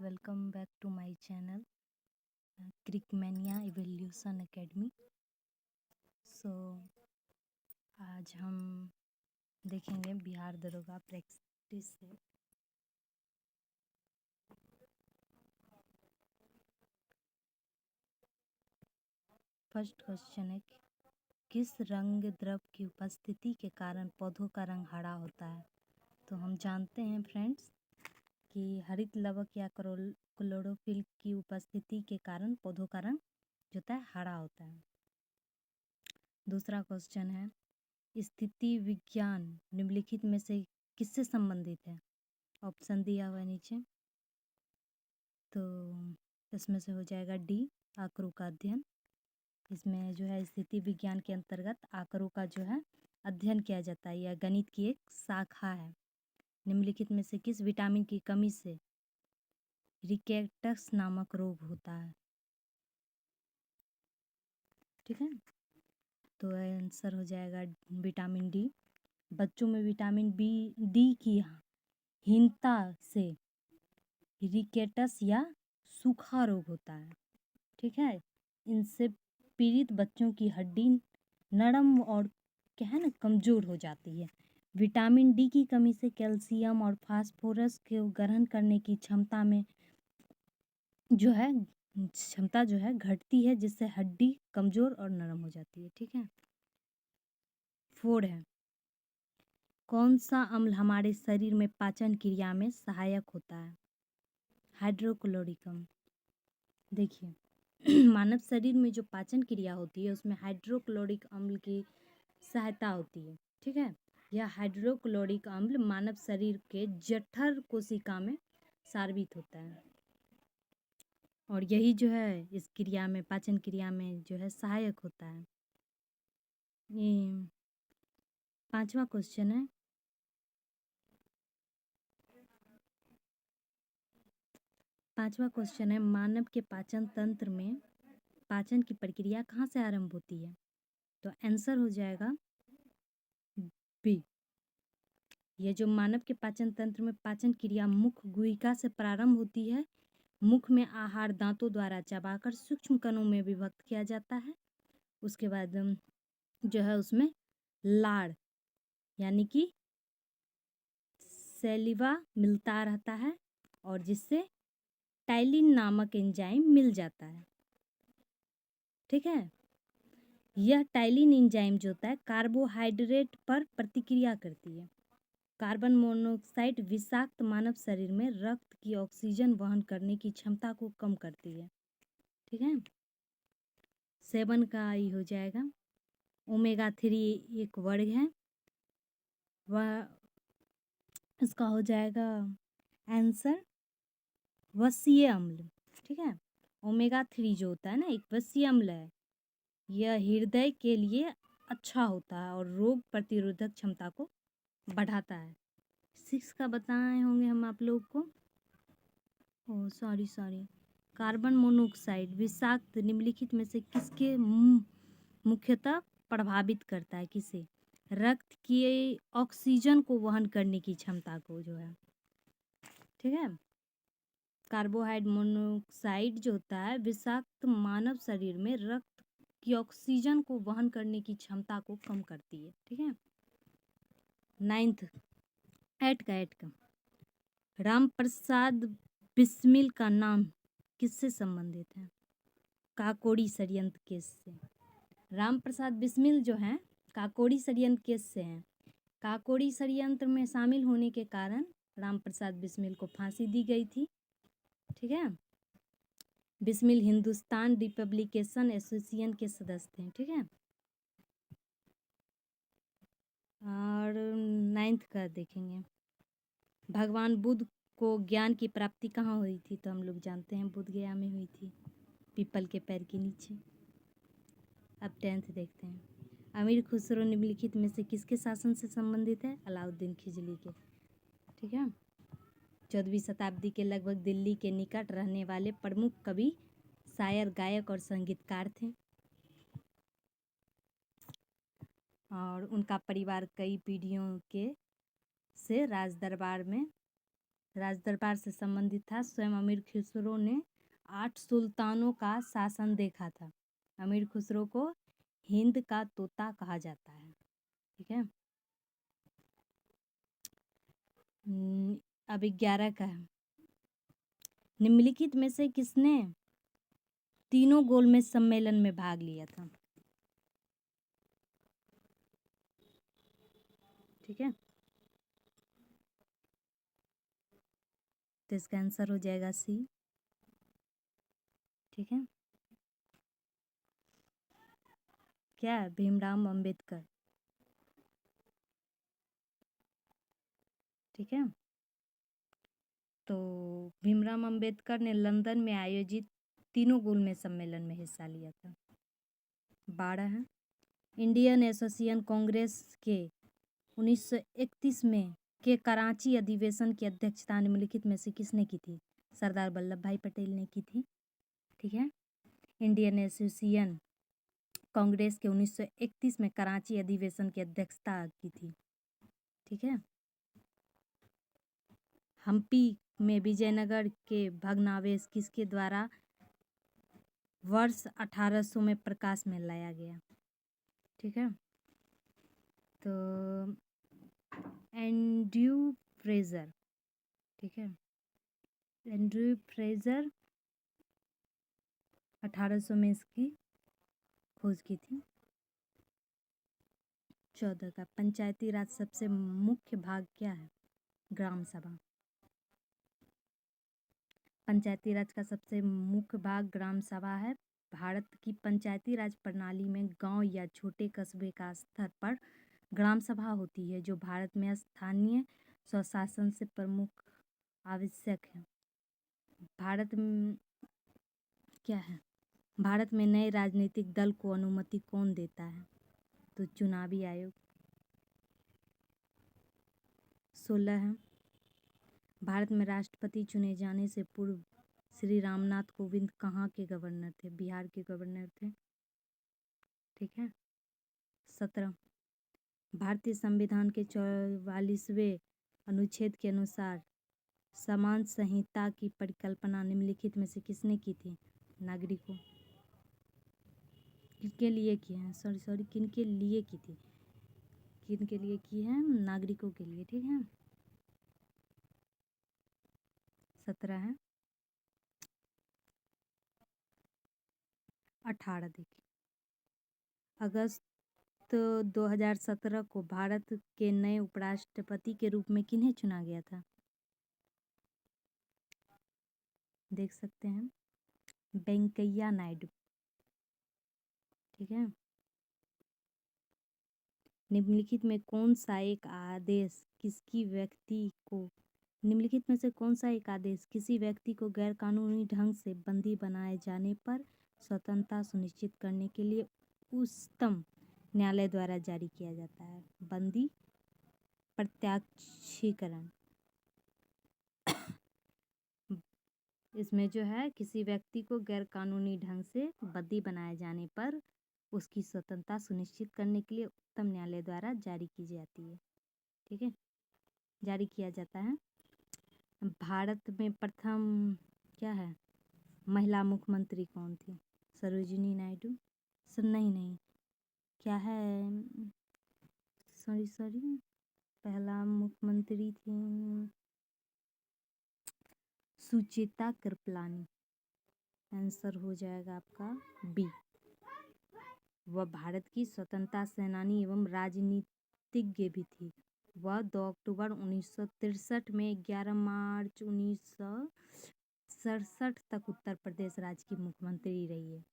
welcome back to my channel Crickmania Evolution Academy। आज हम देखेंगे बिहार दरोगा प्रैक्टिस से। फर्स्ट क्वेश्चन है किस रंग द्रव की उपस्थिति के कारण पौधों का रंग हरा होता है। तो हम जानते हैं फ्रेंड्स कि हरित लवक या क्लोरोफिल की उपस्थिति के कारण पौधों का रंग जो होता है हरा होता है। दूसरा क्वेश्चन है स्थिति विज्ञान निम्नलिखित में से किससे संबंधित है। ऑप्शन दिया हुआ है नीचे, तो इसमें से हो जाएगा डी आंकड़ों का अध्ययन। इसमें जो है स्थिति विज्ञान के अंतर्गत आंकड़ों का जो है अध्ययन किया जाता है। यह गणित की एक शाखा है। निम्नलिखित में से किस विटामिन की कमी से रिकेटस नामक रोग होता है। ठीक है, तो आंसर हो जाएगा विटामिन डी। बच्चों में विटामिन डी की हीनता से रिकेटस या सूखा रोग होता है। ठीक है, इनसे पीड़ित बच्चों की हड्डी नरम और क्या है ना कमज़ोर हो जाती है। विटामिन डी की कमी से कैल्शियम और फास्फोरस के ग्रहण करने की क्षमता जो है घटती है, जिससे हड्डी कमज़ोर और नरम हो जाती है। ठीक है, 4 है कौन सा अम्ल हमारे शरीर में पाचन क्रिया में सहायक होता है। हाइड्रोक्लोरिक अम्ल। देखिए मानव शरीर में जो पाचन क्रिया होती है उसमें हाइड्रोक्लोरिक अम्ल की सहायता होती है। ठीक है, यह हाइड्रोक्लोरिक अम्ल मानव शरीर के जठर कोशिका में सार्वित होता है और यही जो है इस क्रिया में पाचन क्रिया में जो है सहायक होता है। ये 5वां क्वेश्चन है मानव के पाचन तंत्र में पाचन की प्रक्रिया कहाँ से आरंभ होती है। तो आंसर हो जाएगा बी। ये जो मानव के पाचन तंत्र में पाचन क्रिया मुख गुहिका से प्रारंभ होती है। मुख में आहार दांतों द्वारा चबाकर सूक्ष्म कणों में विभक्त किया जाता है। उसके बाद जो है उसमें लाड़ यानी कि सैलिवा मिलता रहता है और जिससे टाइलिन नामक एंजाइम मिल जाता है। ठीक है, यह टाइलिन एंजाइम जो होता है कार्बोहाइड्रेट पर प्रतिक्रिया करती है। कार्बन मोनोऑक्साइड विषाक्त मानव शरीर में रक्त की ऑक्सीजन वहन करने की क्षमता को कम करती है। ठीक है, 7 का आई हो जाएगा ओमेगा 3 एक वर्ग है, वह इसका हो जाएगा आंसर वसीय अम्ल। ठीक है, ओमेगा 3 जो होता है ना एक वसीय अम्ल है। यह हृदय के लिए अच्छा होता है और रोग प्रतिरोधक क्षमता को बढ़ाता है। 6 का बताए होंगे हम आप लोग को। ओह सॉरी कार्बन मोनोऑक्साइड विषाक्त निम्नलिखित में से किसके मुख्यतः प्रभावित करता है। किसे? रक्त की ऑक्सीजन को वहन करने की क्षमता को जो है। ठीक है, कार्बोहाइड मोनोऑक्साइड जो होता है विषाक्त मानव शरीर में रक्त की ऑक्सीजन को वहन करने की क्षमता को कम करती है। ठीक है, 9th 8 का राम प्रसाद बिस्मिल का नाम किससे संबंधित है। काकोड़ी षड्यंत्र केस से। राम प्रसाद बिस्मिल जो हैं काकोड़ी षड्यंत्र केस से हैं। काकोड़ी षड्यंत्र में शामिल होने के कारण राम प्रसाद बिस्मिल को फांसी दी गई थी। ठीक है, बिस्मिल हिंदुस्तान रिपब्लिकेशन एसोसिएशन के सदस्य थे। ठीक है, और 9th का देखेंगे भगवान बुद्ध को ज्ञान की प्राप्ति कहाँ हुई थी। तो हम लोग जानते हैं बोध गया में हुई थी, पीपल के पैर के नीचे। अब 10th देखते हैं अमीर खुसरो निम्नलिखित में से किसके शासन से संबंधित है। अलाउद्दीन खिलजी के। ठीक है, 14वीं शताब्दी के लगभग दिल्ली के निकट रहने वाले प्रमुख कवि शायर गायक और संगीतकार थे और उनका परिवार कई पीढ़ियों के से राज दरबार में राज दरबार से संबंधित था। स्वयं अमीर खुसरो ने 8 सुल्तानों का शासन देखा था। अमीर खुसरो को हिंद का तोता कहा जाता है। ठीक है। अब 11 का है। निम्नलिखित में से किसने तीनों गोलमेज सम्मेलन में भाग लिया था? ठीक है, तो इसका आंसर हो जाएगा सी। ठीक है, क्या? भीमराव अंबेडकर। ठीक है, तो भीमराव अंबेडकर ने लंदन में आयोजित तीनों गोलमेज सम्मेलन में हिस्सा लिया था। 12 है। इंडियन एसोसिएशन कांग्रेस के 1931 में के कराची अधिवेशन की अध्यक्षता निम्नलिखित में से किसने की थी? सरदार वल्लभ भाई पटेल ने की थी। ठीक है, इंडियन एसोसिएशन कांग्रेस के 1931 में कराची अधिवेशन की अध्यक्षता की थी। ठीक है, हम्पी में विजयनगर के भग्नावशेष किसके द्वारा वर्ष 1800 में प्रकाश में लाया गया? ठीक है, तो एंड्रयू फ्रेजर। ठीक है, एंड्रयू फ्रेजर 1800 में इसकी खोज की थी। 14 का पंचायती राज सबसे मुख्य भाग क्या है? ग्राम सभा। पंचायती राज का सबसे मुख्य भाग ग्राम सभा है। भारत की पंचायती राज प्रणाली में गांव या छोटे कस्बे का स्तर पर ग्राम सभा होती है, जो भारत में स्थानीय स्वशासन से प्रमुख आवश्यक है। भारत में क्या है? भारत में नए राजनीतिक दल को अनुमति कौन देता है? तो चुनावी आयोग। 16 है। भारत में राष्ट्रपति चुने जाने से पूर्व श्री रामनाथ कोविंद कहाँ के गवर्नर थे? बिहार के गवर्नर थे। ठीक है, 17 भारतीय संविधान के 44वें अनुच्छेद के अनुसार समान संहिता की परिकल्पना निम्नलिखित में से किसने की थी? नागरिकों। किनके लिए की है? सॉरी किनके लिए की थी? किनके लिए की है? नागरिकों के लिए। ठीक है, 17 है। 18 देखिए, अगस्त 2017 को भारत के नए उपराष्ट्रपति के रूप में किन्हें चुना गया था? देख सकते हैं, वेंकैया नायडू। ठीक है, निम्नलिखित में कौन सा एक आदेश किसी व्यक्ति को निम्नलिखित में से कौन सा एक आदेश किसी व्यक्ति को गैरकानूनी ढंग से बंदी बनाए जाने पर स्वतंत्रता सुनिश्चित करने के लिए उच्चतम न्यायालय द्वारा जारी किया जाता है? बंदी प्रत्याक्षीकरण। इसमें जो है किसी व्यक्ति को गैरकानूनी ढंग से बंदी बनाए जाने पर उसकी स्वतंत्रता सुनिश्चित करने के लिए उच्चतम न्यायालय द्वारा जारी की जाती है। ठीक है, जारी किया जाता है। भारत में प्रथम क्या है? महिला मुख्यमंत्री कौन थी? सरोजिनी नायडू। सर नहीं, क्या है? सॉरी पहला मुख्यमंत्री थी सुचेता कृपलानी। आंसर हो जाएगा आपका बी। वह भारत की स्वतंत्रता सेनानी एवं राजनीतिज्ञ भी थी। वह 2 अक्टूबर 1963 में 11 मार्च 1967 तक उत्तर प्रदेश राज्य की मुख्यमंत्री रही है।